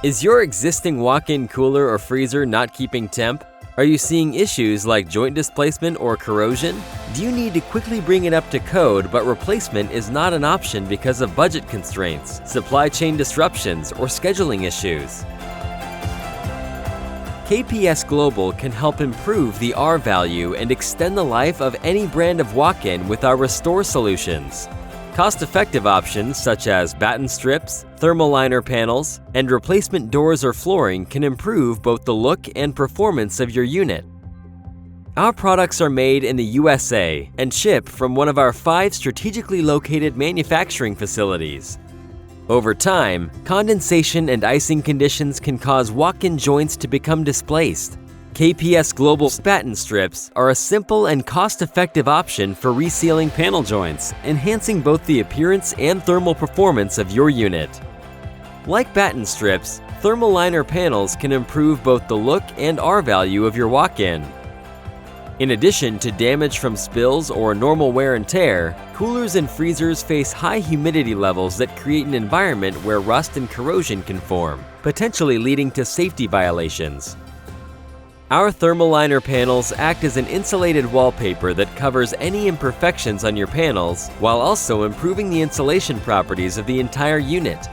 Is your existing walk-in cooler or freezer not keeping temp? Are you seeing issues like joint displacement or corrosion? Do you need to quickly bring it up to code, but replacement is not an option because of budget constraints, supply chain disruptions, or scheduling issues? KPS Global can help improve the R value and extend the life of any brand of walk-in with our restore solutions. Cost-effective options such as batten strips, thermal liner panels, and replacement doors or flooring can improve both the look and performance of your unit. Our products are made in the USA and ship from one of our 5 strategically located manufacturing facilities. Over time, condensation and icing conditions can cause walk-in joints to become displaced. KPS Global's batten strips are a simple and cost-effective option for resealing panel joints, enhancing both the appearance and thermal performance of your unit. Like batten strips, thermal liner panels can improve both the look and R value of your walk-in. In addition to damage from spills or normal wear and tear, coolers and freezers face high humidity levels that create an environment where rust and corrosion can form, potentially leading to safety violations. Our thermal liner panels act as an insulated wallpaper that covers any imperfections on your panels while also improving the insulation properties of the entire unit.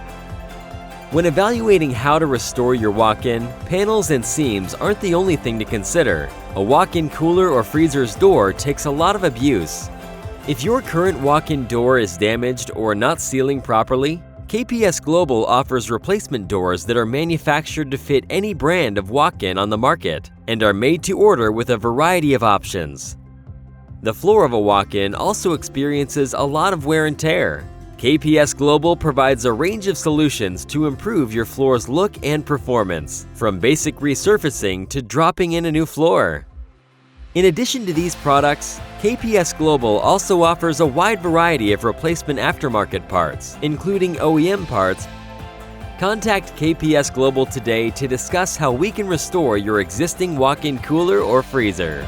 When evaluating how to restore your walk-in, panels and seams aren't the only thing to consider. A walk-in cooler or freezer's door takes a lot of abuse. If your current walk-in door is damaged or not sealing properly, KPS Global offers replacement doors that are manufactured to fit any brand of walk-in on the market and are made to order with a variety of options. The floor of a walk-in also experiences a lot of wear and tear. KPS Global provides a range of solutions to improve your floor's look and performance, from basic resurfacing to dropping in a new floor. In addition to these products, KPS Global also offers a wide variety of replacement aftermarket parts, including OEM parts. Contact KPS Global today to discuss how we can restore your existing walk-in cooler or freezer.